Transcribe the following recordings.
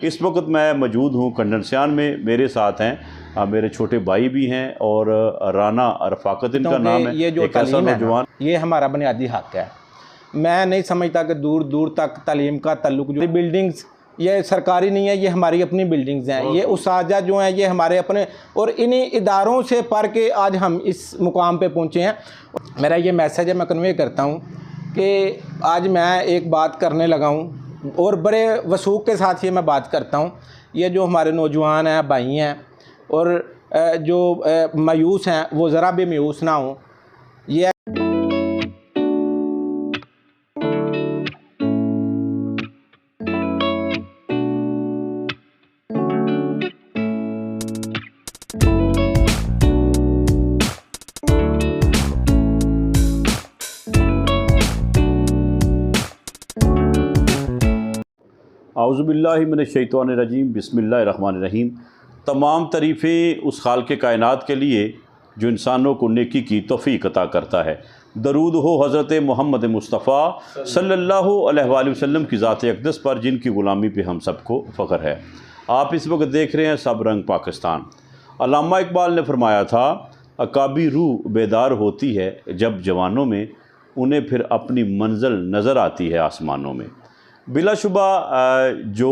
इस वक्त मैं मौजूद हूँ कंडनस्यान में। मेरे साथ हैं मेरे छोटे भाई भी हैं और राना रफाकत इनका नाम है। ये जो एक ऐसा नौजवान, ये हमारा बुनियादी हक है। मैं नहीं समझता कि दूर दूर तक तालीम का ताल्लुक, जो बिल्डिंग्स ये सरकारी नहीं है, ये हमारी अपनी बिल्डिंग्स हैं, ये उसाजा जो हैं ये हमारे अपने, और इन्हीं इदारों से पढ़ के आज हम इस मुकाम पे पहुँचे हैं। मेरा ये मैसेज है, मैं कन्वे करता हूँ कि आज मैं एक बात करने लगा हूँ और बड़े वसूख के साथ ये मैं बात करता हूँ। ये जो हमारे नौजवान हैं, भाई हैं, और जो मायूस हैं वो ज़रा भी मायूस ना हों। ये औज़ुबिल्लाहि मिनश्शैतानिर्रजीम, बिस्मिल्लाहिर्रहमानिर्रहीम। तमाम तारीफ़ें उस खालिक़े कायनात के लिए जो इंसानों को नेकी की तौफ़ीक़ अता करता है। दरूद हो हज़रत मोहम्मद मुस्तफ़ा सल्लल्लाहु अलैहि वसल्लम की ज़ात अक़दस पर, जिनकी ग़ुलामी पे हम सबको फ़ख्र है। आप इस वक्त देख रहे हैं सब रंग पाकिस्तान। अल्लामा इकबाल ने फरमाया था, अकाबी रूह बेदार होती है जब जवानों में, उन्हें फिर अपनी मंज़िल नज़र आती है आसमानों में। बिलाशुबा जो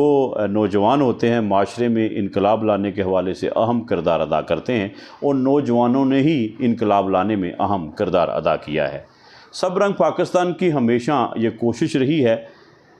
नौजवान होते हैं माशरे में इनकलाब लाने के हवाले से अहम किरदार अदा करते हैं, और नौजवानों ने ही इनकलाब लाने में अहम किरदार अदा किया है। सब रंग पाकिस्तान की हमेशा ये कोशिश रही है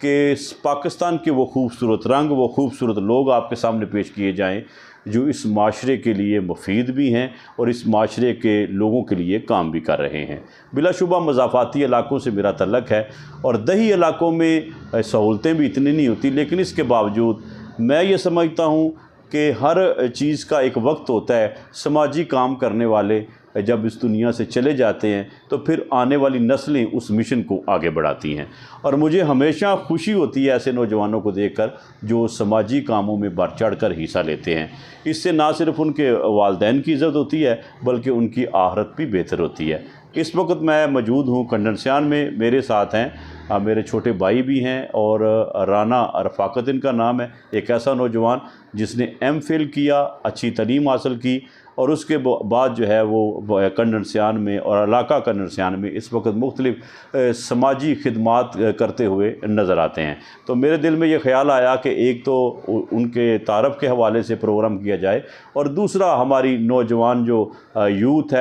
कि पाकिस्तान के वो खूबसूरत रंग, वो खूबसूरत लोग आपके सामने पेश किए जाएं जो इस माशरे के लिए मुफीद भी हैं और इस माशरे के लोगों के लिए काम भी कर रहे हैं। बिलाशुबा मज़ाफ़ाती इलाकों से मेरा तल्लक़ है और दही इलाकों में सहूलतें भी इतनी नहीं होती, लेकिन इसके बावजूद मैं ये समझता हूँ कि हर चीज़ का एक वक्त होता है। समाजी काम करने वाले जब इस दुनिया से चले जाते हैं तो फिर आने वाली नस्लें उस मिशन को आगे बढ़ाती हैं, और मुझे हमेशा खुशी होती है ऐसे नौजवानों को देखकर जो समाजी कामों में बढ़ चढ़ कर हिस्सा लेते हैं। इससे ना सिर्फ उनके वालिदैन की इज़्ज़त होती है बल्कि उनकी आहरत भी बेहतर होती है। इस वक्त मैं मौजूद हूँ कंडनस्यान में। मेरे साथ हैं मेरे छोटे भाई भी हैं और राना रफाकत इनका नाम है। एक ऐसा नौजवान जिसने MPhil किया, अच्छी तालीम हासिल की, और उसके बाद जो है वो कंडनस्यान में और इलाका कंडनस्यान में इस वक्त मुख्तलिफ समाजी खिदमात करते हुए नज़र आते हैं। तो मेरे दिल में ये ख़्याल आया कि एक तो उनके तारफ़ के हवाले से प्रोग्राम किया जाए, और दूसरा हमारी नौजवान जो यूथ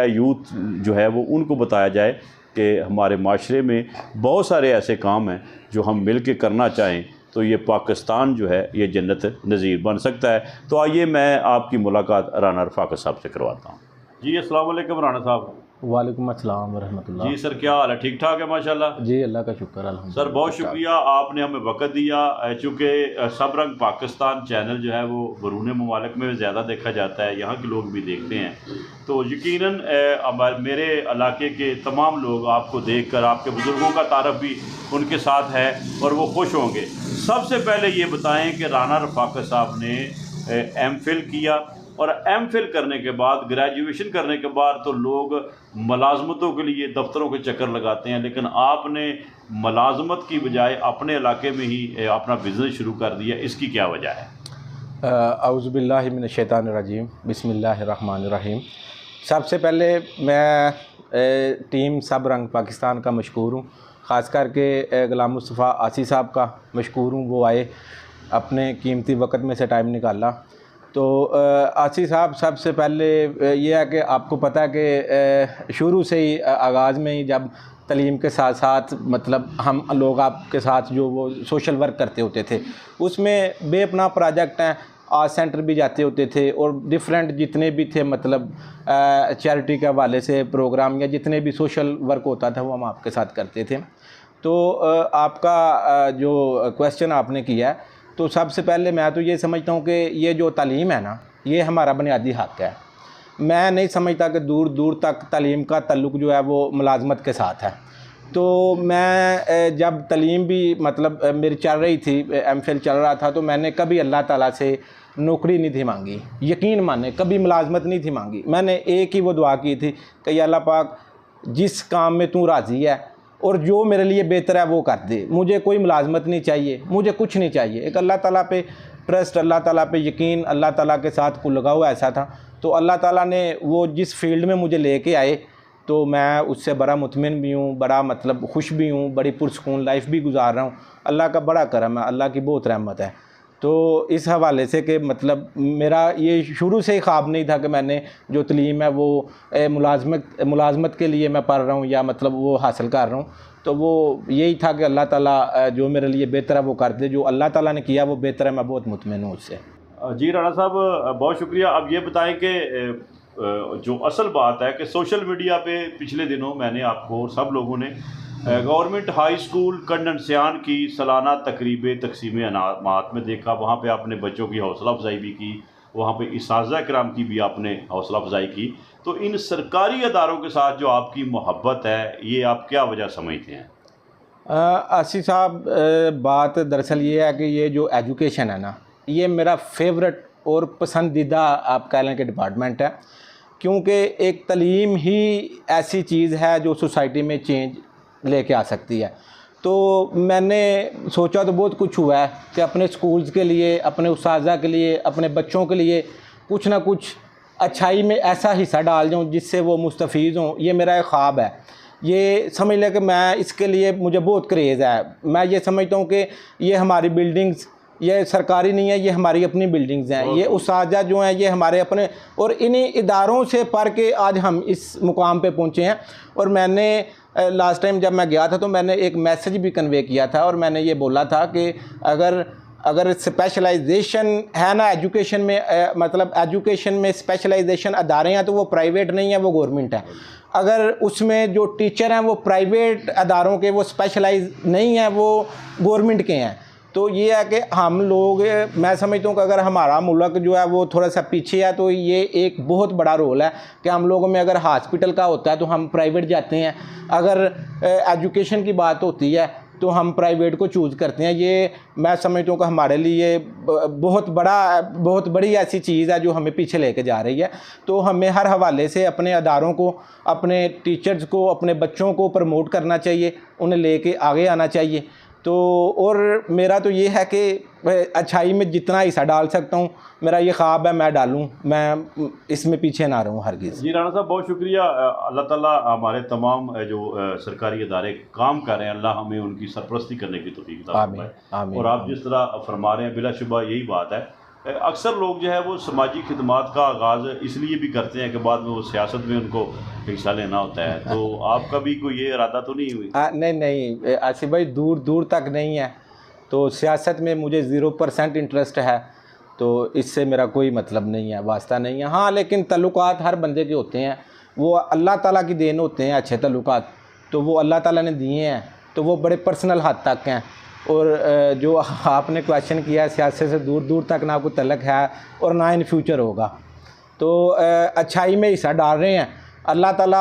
जो है वो उनको बताया जाए कि हमारे माशरे में बहुत सारे ऐसे काम हैं जो हम मिल के करना चाहें तो ये पाकिस्तान जो है ये जन्नत नज़ीर बन सकता है। तो आइए मैं आपकी मुलाकात राना रफाकत साहब से करवाता हूँ। जी अस्सलाम वालेकुम राना साहब। वालेकुम अस्सलाम वरहमतुल्लाह। जी सर, क्या हाल है? ठीक ठाक है माशाल्लाह। जी अल्लाह का शुक्र अल्हम्दुलिल्लाह। सर बहुत शुक्रिया, आपने हमें वक़्त दिया। चूँकि सब रंग पाकिस्तान चैनल जो है वो बरूने ममालिक में ज़्यादा देखा जाता है, यहाँ के लोग भी देखते हैं, तो यकीनन मेरे इलाके के तमाम लोग आपको देख कर, आपके बुज़ुर्गों का तारफ़ भी उनके साथ है और वो खुश होंगे। सबसे पहले ये बताएँ कि राना रफाकत साहब ने MPhil किया, और MPhil करने के बाद, ग्रेजुएशन करने के बाद तो लोग मुलाजमतों के लिए दफ्तरों के चक्कर लगाते हैं, लेकिन आपने मुलाजमत की बजाय अपने इलाके में ही अपना बिज़नेस शुरू कर दिया। इसकी क्या वजह है? औज़ुबिल्लाहि मिनश्शैतानिर्रजीम, बिस्मिल्लाहिर्रहमानिर्रहीम। सबसे पहले मैं टीम सब रंग पाकिस्तान का मशकूर हूँ, ख़ास करके ग़ुलाम मुस्तफ़ा आसी साहब का मशकूर हूँ। वो आए, अपने कीमती वक़्त में से टाइम निकाला। तो आसी साहब, सबसे पहले ये है कि आपको पता है कि शुरू से ही आगाज़ में ही जब तालीम के साथ साथ मतलब हम लोग आपके साथ जो वो सोशल वर्क करते होते थे, उसमें बेपनाह प्रोजेक्ट हैं, आर्ट सेंटर भी जाते होते थे, और डिफरेंट जितने भी थे मतलब चैरिटी के हवाले से प्रोग्राम या जितने भी सोशल वर्क होता था वो हम आपके साथ करते थे। तो आपका जो क्वेश्चन आपने किया है, तो सबसे पहले मैं तो ये समझता हूँ कि ये जो तालीम है ना, ये हमारा बुनियादी हक़ है। मैं नहीं समझता कि दूर दूर तक तालीम का ताल्लुक़ जो है वो मुलाजमत के साथ है। तो मैं जब तालीम भी मतलब मेरी चल रही थी, MPhil चल रहा था, तो मैंने कभी अल्लाह ताला से नौकरी नहीं थी मांगी, यकीन माने कभी मुलाजमत नहीं थी मांगी। मैंने एक ही वो दुआ की थी कि अल्लाह पाक जिस काम में तू राज़ी है और जो मेरे लिए बेहतर है वो कर दे, मुझे कोई मुलाजमत नहीं चाहिए, मुझे कुछ नहीं चाहिए। एक अल्लाह ताला पे ट्रस्ट, अल्लाह ताला पे यकीन, अल्लाह ताला के साथ को लगा हुआ ऐसा था। तो अल्लाह ताला ने वो जिस फील्ड में मुझे लेके आए तो मैं उससे बड़ा मुतमिन भी हूँ, बड़ा मतलब खुश भी हूँ, बड़ी पुरसकून लाइफ भी गुजार रहा हूँ। अल्लाह का बड़ा करम है, अल्लाह की बहुत रहमत है। तो इस हवाले से कि मतलब मेरा ये शुरू से ही ख्वाब नहीं था कि मैंने जो तलीम है वो मुलाजमत के लिए मैं पढ़ रहा हूँ या मतलब वो हासिल कर रहा हूँ। तो वो यही था कि अल्लाह ताला जो मेरे लिए बेहतर है वो कर दे, जो अल्लाह ताला ने किया वो बेहतर है, मैं बहुत मुतमिन हूँ उससे। जी राणा साहब बहुत शुक्रिया। अब ये बताएं कि जो असल बात है कि सोशल मीडिया पे पिछले दिनों मैंने आपको और सब लोगों ने गवर्नमेंट हाई स्कूल कंडनसियान की सालाना तकरीब तकसीम अनामात में देखा। वहाँ पे आपने बच्चों की हौसला अफजाई भी की, वहाँ पे इसाज़ा कराम की भी आपने हौसला अफजाई की। तो इन सरकारी अदारों के साथ जो आपकी मोहब्बत है, ये आप क्या वजह समझते हैं? आसिफ साहब, बात दरअसल ये है कि ये जो एजुकेशन है ना, ये मेरा फेवरेट और पसंदीदा आप कह लें कि डिपार्टमेंट है, क्योंकि एक तालीम ही ऐसी चीज़ है जो सोसाइटी में चेंज लेके आ सकती है। तो मैंने सोचा तो बहुत कुछ हुआ है कि अपने स्कूल्स के लिए, अपने उस्ताज़ा के लिए, अपने बच्चों के लिए कुछ ना कुछ अच्छाई में ऐसा हिस्सा डाल दूँ जिससे वो मुस्तफ़ीज़ हों। ये मेरा एक ख्वाब है। ये समझ लें कि मैं इसके लिए मुझे बहुत क्रेज़ है। मैं ये समझता हूँ कि ये हमारी बिल्डिंग्स ये सरकारी नहीं है, ये हमारी अपनी बिल्डिंग्स हैं। ये उस्ताज़ा जो हैं ये हमारे अपने, और इन्हीं इदारों से पढ़ के आज हम इस मुकाम पे पहुँचे हैं। और मैंने लास्ट टाइम जब मैं गया था तो मैंने एक मैसेज भी कन्वे किया था और मैंने ये बोला था कि अगर स्पेशलाइजेशन है ना एजुकेशन में, मतलब एजुकेशन में स्पेशलाइजेशन अदारे हैं तो वो प्राइवेट नहीं है, वो गवर्नमेंट है। अगर उसमें जो टीचर हैं वो प्राइवेट अदारों के, वो स्पेशलाइज नहीं है, वो गवर्नमेंट के हैं। तो ये है कि हम लोग, मैं समझता हूँ कि अगर हमारा मुल्क जो है वो थोड़ा सा पीछे है तो ये एक बहुत बड़ा रोल है कि हम लोगों में अगर हॉस्पिटल का होता है तो हम प्राइवेट जाते हैं, अगर एजुकेशन की बात होती है तो हम प्राइवेट को चूज़ करते हैं। ये मैं समझता हूँ कि हमारे लिए बहुत बड़ी ऐसी चीज़ है जो हमें पीछे लेके जा रही है। तो हमें हर हवाले से अपने अदारों को, अपने टीचर्स को, अपने बच्चों को प्रमोट करना चाहिए, उन्हें लेके आगे आना चाहिए। तो और मेरा तो ये है कि अच्छाई में जितना हिस्सा डाल सकता हूँ, मेरा ये ख्वाब है मैं डालूँ, मैं इसमें पीछे ना रहूँ हरगिज़। जी राणा साहब बहुत शुक्रिया। अल्लाह ताला हमारे तमाम जो सरकारी अदारे काम कर रहे हैं, अल्लाह हमें उनकी सरपरस्ती करने की तौफीक अता फरमाए। और आप जिस तरह फरमा रहे हैं बिलाशुबा यही बात है। अक्सर लोग जो है वो समाजी खिदमात का आगाज़ इसलिए भी करते हैं कि बाद में वो सियासत में उनको हिस्सा लेना होता है। तो आपका भी कोई ये इरादा तो नहीं हुई? नहीं आसिफ भाई, दूर दूर तक नहीं है। तो सियासत में मुझे 0% इंटरेस्ट है, तो इससे मेरा कोई मतलब नहीं है, वास्ता नहीं है। हाँ, लेकिन तल्लुकात हर बंदे के होते हैं, वो अल्लाह ताला की देन होते हैं। अच्छे तल्लुकात तो वो अल्लाह ताला ने दिए हैं, तो वो बड़े पर्सनल हद तक हैं। और जो आपने क्वेश्चन किया है, सियासत से दूर दूर तक ना कोई तल्लक है और ना इन फ्यूचर होगा। तो अच्छाई में हिस्सा डाल रहे हैं, अल्लाह ताला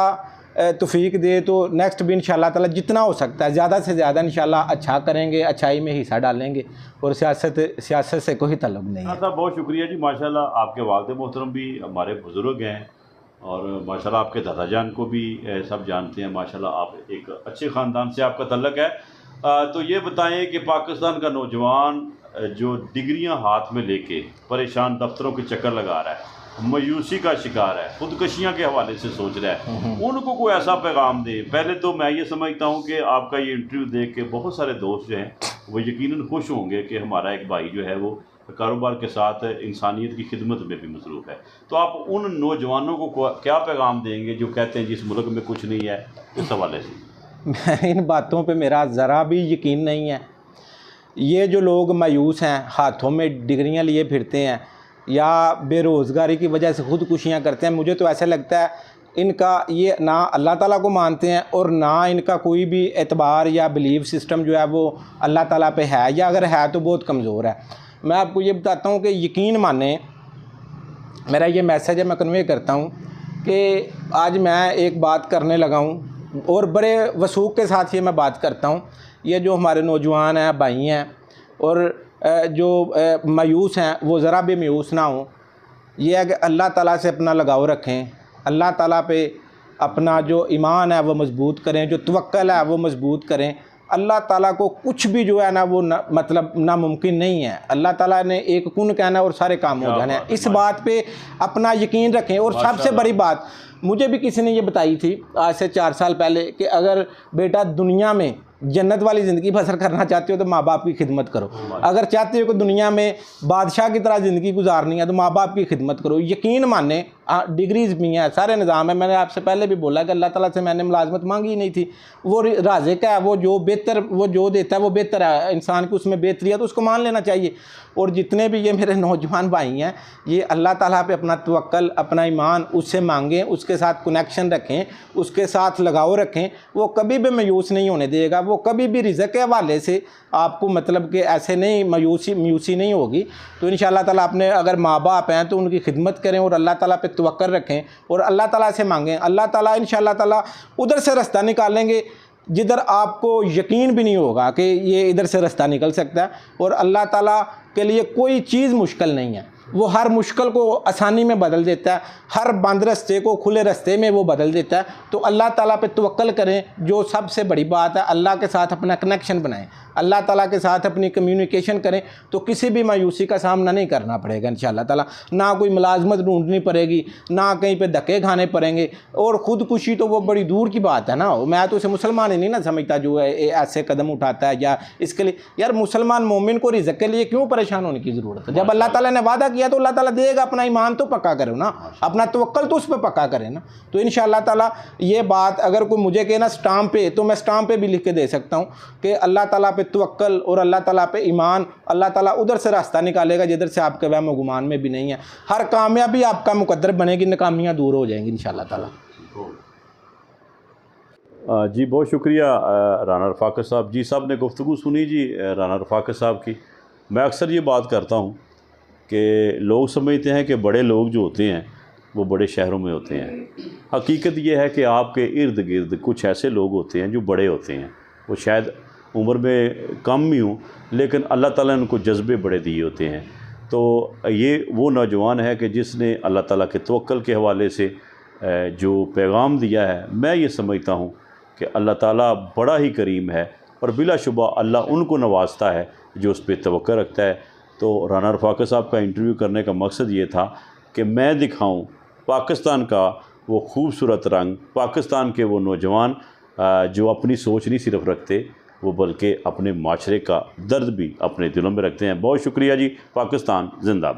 तौफीक दे तो नेक्स्ट भी इंशाल्लाह ताला जितना हो सकता है ज़्यादा से ज़्यादा इंशाल्लाह अच्छा करेंगे, अच्छाई में हिस्सा डालेंगे। और सियासत से कोई तल्लुक नहीं है। साहब बहुत शुक्रिया जी। माशाल्लाह आपके वालिद मोहतरम भी हमारे बुज़ुर्ग हैं और माशाल्लाह आपके दादा जान को भी सब जानते हैं। माशाल्लाह आप एक अच्छे ख़ानदान से आपका तल्लक है। तो ये बताएं कि पाकिस्तान का नौजवान जो डिग्रियां हाथ में लेके परेशान दफ्तरों के चक्कर लगा रहा है, मायूसी का शिकार है, खुदकशियां के हवाले से सोच रहा है, उनको कोई ऐसा पैगाम दे। पहले तो मैं ये समझता हूँ कि आपका ये इंटरव्यू देख के बहुत सारे दोस्त जो हैं वो यकीनन खुश होंगे कि हमारा एक भाई जो है वो कारोबार के साथ इंसानियत की खिदमत में भी मसरूफ़ है। तो आप उन नौजवानों को क्या पैगाम देंगे जो कहते हैं जिस मुल्क में कुछ नहीं है, इस हवाले से? इन बातों पे मेरा ज़रा भी यकीन नहीं है। ये जो लोग मायूस हैं, हाथों में डिग्रियां लिए फिरते हैं या बेरोज़गारी की वजह से खुदकुशियां करते हैं, मुझे तो ऐसा लगता है इनका ये ना अल्लाह ताला को मानते हैं और ना इनका कोई भी एतबार या बिलीव सिस्टम जो है वो अल्लाह ताला पे है, या अगर है तो बहुत कमज़ोर है। मैं आपको ये बताता हूँ कि यकीन माने, मेरा ये मैसेज है, मैं कन्वे करता हूँ कि आज मैं एक बात करने लगा हूँ और बड़े वसूख के साथ ये मैं बात करता हूँ। ये जो हमारे नौजवान हैं, भाई हैं और जो मायूस हैं, वो ज़रा भी मायूस ना हों। ये है कि अल्लाह ताला से अपना लगाव रखें, अल्लाह ताला पे अपना जो ईमान है वो मज़बूत करें, जो तवक्कल है वो मज़बूत करें। अल्लाह ताला को कुछ भी जो है ना वो मतलब नामुमकिन नहीं है। अल्लाह ताला ने एक कुन कहना और सारे काम हो जाने हैं। इस बात पे अपना यकीन रखें। और सबसे बड़ी बात मुझे भी किसी ने ये बताई थी आज से 4 साल पहले कि अगर बेटा दुनिया में जन्नत वाली ज़िंदगी बसर करना चाहते हो तो माँ बाप की खिदमत करो। अगर चाहते हो कि दुनिया में बादशाह की तरह ज़िंदगी गुजारनी है तो माँ बाप की खिदमत करो। यकीन माने डिग्रीज़ भी हैं, सारे निज़ाम है। मैंने आपसे पहले भी बोला कि अल्लाह ताला से मैंने मुलाजमत मांगी ही नहीं थी। वो राज़िक है, वो जो बेहतर वो जो देता है वो बेहतर है। इंसान को उसमें बेहतरी है तो उसको मान लेना चाहिए। और जितने भी ये मेरे नौजवान भाई हैं ये अल्लाह ताला पे अपना तवक्कल, अपना ईमान उससे मांगें, उसके साथ कनेक्शन रखें, उसके साथ लगाव रखें। वो कभी भी मायूस नहीं होने देगा। वो कभी भी रिज़्क़ के हवाले से आपको मतलब कि ऐसे नहीं मायूसी नहीं होगी। तो इंशाअल्लाह ताला अपने अगर माँ बाप हैं तो उनकी खिदमत करें और अल्लाह ताला पे तवक्कल रखें और अल्लाह ताला से मांगें। अल्लाह ताला इंशाअल्लाह ताला उधर से रास्ता निकालेंगे जिधर आपको यकीन भी नहीं होगा कि ये इधर से रास्ता निकल सकता है। और अल्लाह ताला के लिए कोई चीज़ मुश्किल नहीं है। वो हर मुश्किल को आसानी में बदल देता है, हर बंद रास्ते को खुले रास्ते में वो बदल देता है। तो अल्लाह ताला पे तवक्कल करें। जो सबसे बड़ी बात है अल्लाह के साथ अपना कनेक्शन बनाएं, अल्लाह ताला के साथ अपनी कम्युनिकेशन करें तो किसी भी मायूसी का सामना नहीं करना पड़ेगा इंशाअल्लाह ताला। ना कोई मुलाजमत ढूंढनी पड़ेगी, ना कहीं पे धक्के खाने पड़ेंगे। और ख़ुदकुशी तो वो बड़ी दूर की बात है ना। मैं तो उसे मुसलमान ही नहीं ना समझता जो है ऐसे कदम उठाता है या इसके लिए। यार मुसलमान मोमिन को रिज़्क़ के लिए क्यों परेशान होने की ज़रूरत है? जब अल्लाह ताला ने वादा किया तो अल्लाह ताला देगा। अपना ईमान तो पक्का करो ना, अपना तवक्कल तो उस पर पक्का करें ना। तो इंशाअल्लाह ताला ये बात अगर कोई मुझे कहे ना स्टाम्प पे, तो मैं स्टाम्प पे भी लिख के दे सकता हूँ कि अल्लाह ताला पे तवक्कल और अल्लाह ताला पे ईमान। अल्लाह ताला उधर से रास्ता निकालेगा जिधर से आपके वहम व गुमान में भी नहीं है। हर कामयाबी आपका मुकद्दर बनेगी, नाकामियाँ दूर हो जाएंगी इंशाअल्लाह ताला। जी बहुत शुक्रिया राना रफ़ाकत साहब। जी साहब ने गुफ्तगू सुनी जी राना रफ़ाकत साहब की। मैं अक्सर ये बात करता हूँ कि लोग समझते हैं कि बड़े लोग जो होते हैं वो बड़े शहरों में होते हैं। हकीकत ये है कि आपके इर्द गिर्द कुछ ऐसे लोग होते हैं जो बड़े होते हैं। वो शायद उम्र में कम ही हों लेकिन अल्लाह ताला ने उनको जज्बे बड़े दिए होते हैं। तो ये वो नौजवान है कि जिसने अल्लाह ताला के तवक्कल के हवाले से जो पैगाम दिया है, मैं ये समझता हूँ कि अल्लाह ताला बड़ा ही करीम है और बिलाशुबा अल्लाह उनको नवाजता है जो उस पर तवक्कुल रखता है। तो राना रफ़ाकत साहब का इंटरव्यू करने का मकसद ये था कि मैं दिखाऊं पाकिस्तान का वो खूबसूरत रंग, पाकिस्तान के वो नौजवान जो अपनी सोच नहीं सिर्फ रखते वो बल्कि अपने माशरे का दर्द भी अपने दिलों में रखते हैं। बहुत शुक्रिया जी। पाकिस्तान जिंदाबाद।